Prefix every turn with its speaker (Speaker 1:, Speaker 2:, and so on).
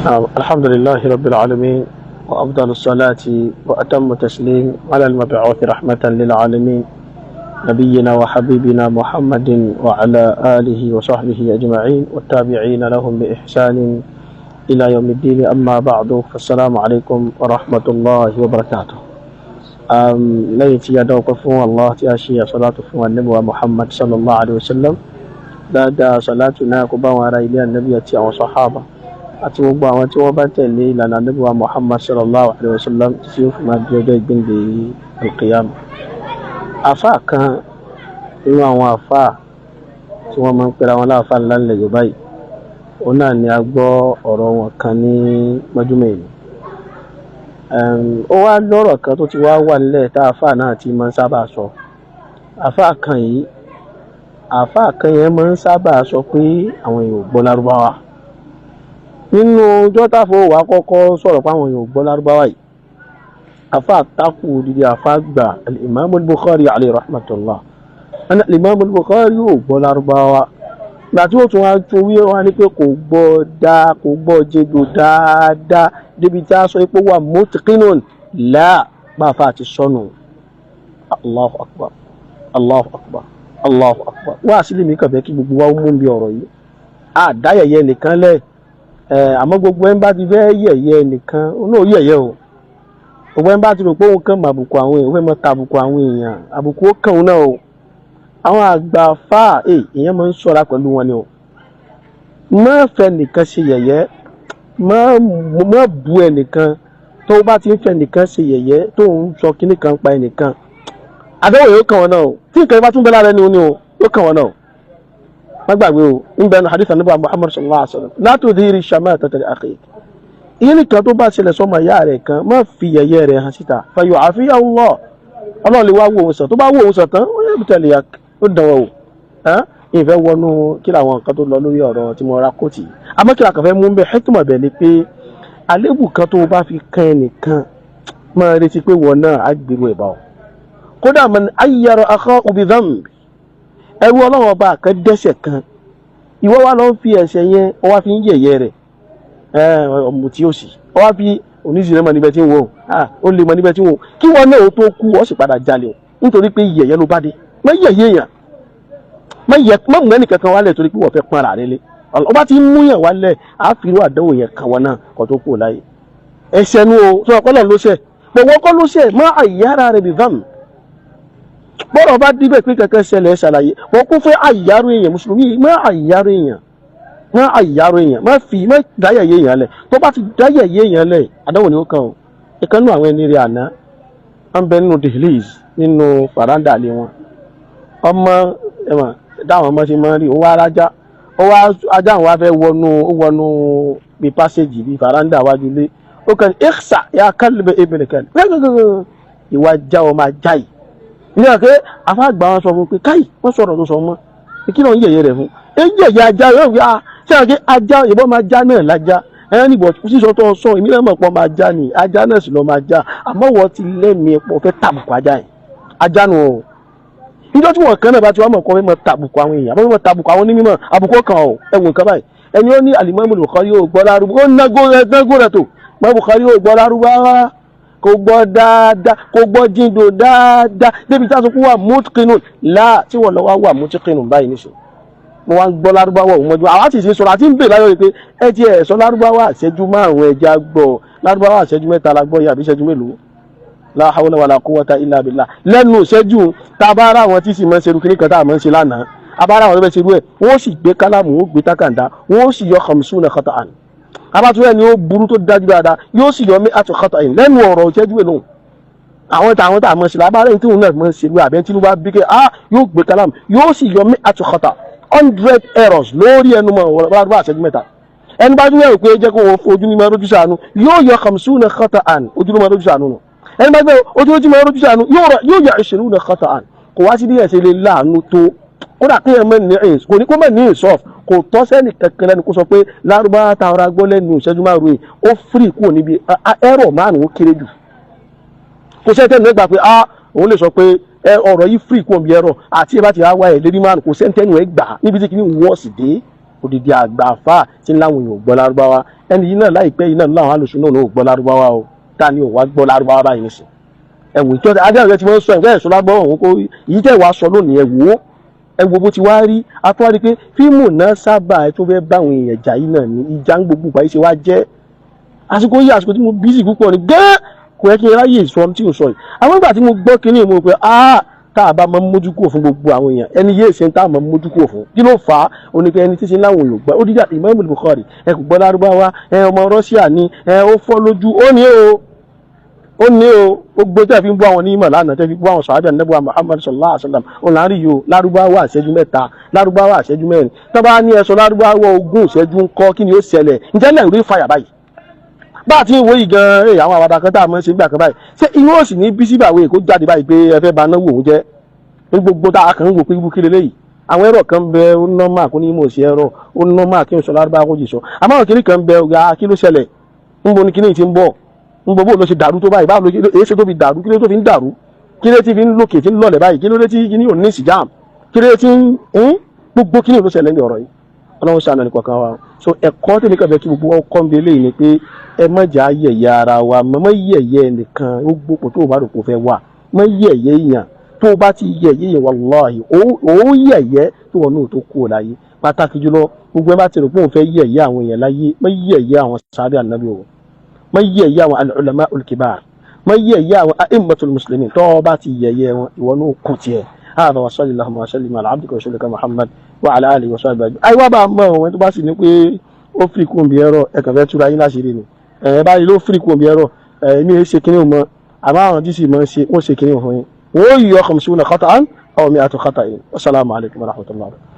Speaker 1: الحمد لله رب العالمين وأفضل الصلاة وأتم التسليم على المبعوث رحمة للعالمين نبينا وحبيبنا محمد وعلى آله وصحبه أجمعين والتابعين لهم بإحسان إلى يوم الدين. أما بعد فالسلام عليكم ورحمة الله وبركاته. ليت يدوقفون الله تأشي صلاة النبي محمد صلى الله عليه وسلم دا صلاتنا كبا وراء النبي وصحابه àti gbogbo àwọn tí wọ́n bá tẹ̀lé ìlànà Ànábì wa Muhammad sallallahu alayhi wa sallam tí ó fi máa di ọjọ́ ìgbéǹde al-qiyam. Àfáà kan nínú àwọn àfáà tí wọ́n máa ń pera wọn láàfáà ńlá nílẹ̀ Yorùbá yìí, òun náà ni a gbọ́ ọ̀rọ̀ wọn kan ní mọ́júmọ́ yìí. Ó wá lọ́rọ̀ kan tó ti wá wà nílẹ̀ tá àfáà náà ti máa ń sábà sọ. Àfáà kan yẹn máa ń sábà sọ pé àwọn èèyàn ò gbọ́ Lárúbáwá. Nínú ọjọ́ táfò wà kọ́kọ́ sọ̀rọ̀ pé àwọn èèyàn ò gbọ́ Lárúbáwá yìí, àfáà takù dídí àfáà gbà al-Imam al-Bukhari alayhi rahmatullah. Al-Imam al-Bukhari ò gbọ́ Lárúbáwá. Ìgbà tí ó tún wá tún wí wá ní pé kò gbọ́ jẹ́dò dáadáa débi tí a sọ pé wà mutqinun bá àfáà ti sọnù. Allahu akbar, Allahu akbar, Allahu akbar. Wá sílẹ̀ mi kàn fẹ́ kí gbogbo wa mú bí ọ̀rọ̀ yìí. Dáyẹ̀yẹ nìkan lẹ̀. Àmọ́ gbogbo ẹni bá ti fẹ́ yẹ̀yẹ́ nìkan náà yẹ̀yẹ́ o. Gbogbo ẹni bá ti rò pé òun kàn máa àbùkù àwọn èèyàn, ó fẹ́ máa ta àbùkù àwọn èèyàn, àbùkù ó kàn òun náà o. Àwọn àgbà fáà èèyàn máa ń ṣọ́ra pẹ̀lú wọn ni o. Má fẹ́ nìkan ṣe yẹ̀yẹ́, má bu ẹnìkan tó bá ti ń fẹ́ nìkan ṣe yẹ̀yẹ́ tó ń sọ kíní kan pa ẹnìkan. Àdéhùn yóò kàn wọn náà o. Tí nǹkan bá tún bẹ́ lára ẹni o ní o, yóò kàn wọn náà o. ما gbàgbé ń bẹ hadith Ànábì Muhammad sallallahu alaihi wasallam la tudhiri shamatata li akhik. Ìyẹn kan tó bá ṣẹlẹ̀ sọ́mọ ìyá rẹ̀ kan má fi yẹ̀yẹ́ rẹ̀ hàn síta fa yu'afiya Allah. Ọlọ́run lè wá wo òun sàn tó bá wo òun sàn tán ó yẹ bìtẹ̀lẹ̀ yà ó dánwò o. Ìfẹ́ wọnú kí làwọn nǹkan tó lọ lórí ọ̀rọ̀ tí mo ra kóòtì. Àmọ́ kí làkàn fẹ́ mú bẹ́ẹ̀ hikma bẹ̀ ni pé àlébù kan tó bá fi kan ẹnìkan máa retí pé wọn náà á gbèrú ẹ̀ bá ọ. Kódà man ayyara akhahu bi dhanb, ẹrú Ọlọ́run ọba kan dẹ́ṣẹ̀ kan, ìwọ wá lọ ń fi ẹ̀ṣẹ̀ yẹn ó wá fi ń yẹ̀yẹ́ rẹ̀, ọmọ tí ó sì ó wá fi oníṣìírí mọ̀ níbẹ̀ tí ń wọ̀ ó lè mọ̀ níbẹ̀ tí ń wọ̀ kí wọ́n náà tó kú ó sì padà jalè nítorí pé yẹ̀yẹ́ ló bá dé. má yẹ̀yẹ́ yàn, má mú ẹnì kankan wálẹ̀ torí pé wọ́n fẹ́ pọ́n ara rẹ̀ lé. ọba ti mú yàn wálẹ̀ àfihàn àdánwò yẹn kan wọn náà kó tó kú láyé. ẹ̀ṣẹ̀ nu o sọ ọ̀pọ̀lọ̀ ló ṣẹ̀ gbọ̀wọ́ kọ́ ló ṣẹ̀ má àyàrá rẹ̀ bí vam. Bọ́rọ̀ bá díbẹ̀ pé kẹ̀kẹ́ ṣẹlẹ̀ ṣàlàyé wọ́n kún fún àyàrò èèyàn mùsùlùmí má àyàrò èèyàn má dáyẹ̀yẹ èèyàn lẹ̀. Tó bá ti dáyẹ̀yẹ èèyàn lẹ̀ àdánwò ni ó kàn ó. Ìkan nínú àwọn ẹni rẹ̀ àná wọ́n bẹ nínú dehliz nínú faranda lé wọn. Ọmọ ẹ̀wọ̀n dáwọn ọmọ ṣe máa ń rí ó wá rájá ajá àwọn afẹ́ wọnú bí pásẹ̀jì bí faranda wájú lé ó kàn ikhsa ya kalb ibn kalb ìwà já ọmọ ajá yìí. Ní ọ̀kẹ́ afáàgbà wọn sọ fún pé káì wọ́n sọ̀rọ̀ tó sọ mọ́ kí ló ń yẹ̀yẹ́ rẹ̀ fún yẹ̀yẹ́ ajá yóò fi ṣe àkẹ́ ajá ìbọn máa já náà lájá níbo sísọ tó sọ èmi náà mọ̀ pọ̀ máa já ni ajá náà sì lọ máa já àmọ́ wọ́n ti lẹ́mìí ẹ̀pọ̀ fẹ́ tàbùkù ajá yìí ajá nù ọ́ níjọ́ tí wọ́n kan náà bá ti wá mọ̀ kọ́ fẹ́ mọ̀ tàbùkù àwọn èèyàn àbọ̀ mọ̀ tàbùkù àwọn onímọ̀ àbùkù kan ọ̀ ẹ̀wọ̀n kan báyìí ẹni ó ní Al-Imam Bukhari yóò gbọ́ Lárúbáwá ó nágó rẹ̀ tó mọ̀ Bukhari yóò gbọ́ Lárúbáwá kò gbọ́ dáadáa kò gbọ́ jíndò dáadáa débi tá a sọ pé wà mutqinun tí wọ́n lọ wà mutqinun báyìí níṣẹ́ mo wá ń gbọ́ Lárúbáwá òun mọ́jú àwọn àti ìṣe sọ̀rọ̀ àti ń bè láyọ̀ pé ẹ ti ẹ̀ sọ Lárúbáwá àṣẹjú 5 ẹja gbọ́ Lárúbáwá àṣẹjú 3 la gbọ́ yà àbí ìṣẹ́jú mélòó la hawla wala quwwata illa billah lẹ́nu ìṣẹ́jú tá a bá ara àwọn tí sì máa ń ṣerú kiri kan tá a máa ń ṣe lánàá a bá ara àwọn tó fẹ́ ṣerú ẹ̀ wọ́n sì gbé kálámù wọ́n gbé tákàndá wọ́n sì yọ 50 khata'an abátúwẹ̀ ni ó burú tó dájú dáadáa yóò sì yọ mí àti khata'in lẹ́nu ọ̀rọ̀ ìṣẹ́jú ẹ̀ lóhùn àwọn tá a mọ̀ sí lábára tí òun náà mọ̀ sí ìlú àbẹ́ tí ló bá bí kẹ́ yóò gbé kálámù yóò sì yọ mí àti khata 100 errors lórí ẹnu mọ̀ wọ́n bá àṣẹjú mẹ́ta ẹni bá tún yẹ̀rù pé jẹ́ kó wọ́n fojú ní máa rójú sànú yóò yọ 50 khata'an ojú ló máa rójú sànú nù ẹni bá gbé ojú ló ti máa rójú sànú yóò yọ 20 khata'an kò wá sí bí ẹ̀sẹ̀ lè láàánú tó kódà kí ẹ mọ̀ ní ẹ̀yìn kò ní kó mọ̀ ní ìsọ́f kò tọ́ sẹ́ni kankan lẹ́nu kó sọ pé Lárúbáwá ta ọ̀rọ̀ agbọ́ lẹ́nu ìṣẹ́jú márùn-ún yìí ó fírì kúrò níbi ẹ̀rọ márùn-ún ó kéré jù kò sẹ́ńtẹ́ nígbà pé òun lè sọ pé ọ̀rọ̀ yìí fírì kúrò níbi ẹ̀rọ àti ẹ bá ti wá ẹ̀ lérí márùn-ún kò sẹ́ńtẹ́ nù ẹ gbà níbi tí kìíní wọ́ọ̀sì dé kò odidi àgbà àfà tí láwọn èèyàn ò gbọ́ lárúbáwá ẹni yìí náà láìpẹ́ yìí náà láwọn alùsùn náà ò gbọ́ lárúbáwá o tá ni ò wá gbọ́ lárúbáwá báyìí nìsín ẹ̀wò ìjọ adájọ́ tí wọ́n sọ ẹ̀fẹ́ ẹ̀sọ́ lágbọ́ òun kó yìí tẹ̀ wá sọ lónìí ẹ̀wò bó ti wá rí atúwárí pé fíìmù náà sábà tó fẹ́ bá àwọn èèyàn jà yìí náà ní ìjà ń gbogbo ìgbà yìí ṣe wá jẹ́ àsìkò tí mo bísí púpọ̀ ni gẹ́ẹ́ kò yẹ kí n ráyè sọ tí ò sọ yìí àwọn ìgbà tí mo gbọ́ kínní mo pé tá a bá máa ń mójú kúrò fún gbogbo àwọn èèyàn ẹni yéé ṣe ń tá a máa ń mójú kúrò fún kí ló fà á oníkẹ́ ẹni tí ṣe láwọn èèyàn gbọ́ ó dídá Imam Bukhari ẹ kò gbọ́ lárúbáwá ọmọ Russia ni ó fọ́ lójú ó ní o gbogbo tẹ́ fi ń bọ́ àwọn onímọ̀ lánàá tẹ́ fi bọ́ àwọn sàhábà Ànábì Muhammad sallallahu alaihi wasallam ó là ń rí yìí o lárúbáwá àṣẹjú 3 lárúbáwá àṣẹjú 4 tó bá ní ẹ̀sọ́ lárúbáwá 20 ìṣẹ́jú ń kọ́ kí ni ó ṣẹlẹ̀ ǹjẹ́ lẹ́rù rí fàyà báyìí bá a ti ń wo yìí gan-an àwọn àwàdà kan tá a mọ̀ ṣe gbà kan báyìí ṣé inú òsì ní bí síbàwé kó jáde báyìí pé ẹ fẹ́ ba náwó òun jẹ́ ní gbogbo tá a kàn ń wò pé ibú kí leléyìí àwọn ẹ̀rọ kan bẹ ó nọ́mà kó ní mò ń ṣe ẹ̀rọ ó nọ́mà kí n sọ lárúbáwá kó jì sọ àmọ́ àwọn kìnnì kan bẹ ọ̀gá kí ló ṣẹlẹ̀ ń bo ni kìnnì ti ń bọ̀ ń bo bó ló ṣe dàrú tó báyìí báwo ló èyí ṣe tó fi dàrú kí ló tó fi ń dàrú kí ló ti fi ń lókè tí ń lọlẹ̀ báyìí kí ló dé tí kìnnì ò ní ìsìjáàm kí ló ti ń gbogbo kìnnì ló ṣẹlẹ̀ ní ọ̀rọ̀ yìí ọlọ́run ṣàánú ẹnì kọ̀ọ̀kan wa so ẹ̀kọ́ tèmi kàn fẹ́ kí gbogbo ọkọ̀ ń belé yìí ni pé ẹ má jà yẹ̀yẹ́ ara wa mọ́ yẹ̀yẹ́ nìkan ó gbópo tó o bá rò kó fẹ́ wà mọ́ yẹ̀yẹ́ èèyàn tó o bá ti yẹ̀yẹ́ yẹn wàláhì ó yẹ̀yẹ́ tó wọn náà tó kú ò láyé pàtàkì jùlọ gbogbo ẹ bá ti rò pé òun fẹ́ yẹ̀yẹ́ àwọn èèyàn láyé mọ́ yẹ̀yẹ́ àwọn sàhábà Ànábì o mọ́ yẹ̀yẹ́ àwọn al-ulama al-kibar mọ́ yẹ̀yẹ́ àwọn a'immatul muslimin tó o bá ti yẹ̀yẹ́ wọn ìwọ náà kú tiẹ̀ هذا وصلى اللهم وسلم على عبدك ورسولك محمد وعلى اله وصحبه اجمعين اي wa ba mo wọn tó bá sì ní pé ó free kun bí ẹ̀rọ ẹ kàn fẹ́ túra yín láṣìírí ni báyìí ló free kun bí ẹ̀rọ mi ò ṣe kíní mọ́ àmọ́ àwọn tí sì mọ́ ṣe wọ́n ṣe kíní fún yín wọ́n yọ 50 khata'an aw 100 khata'in. Assalamu alaikum warahmatullahi wabarakatuh.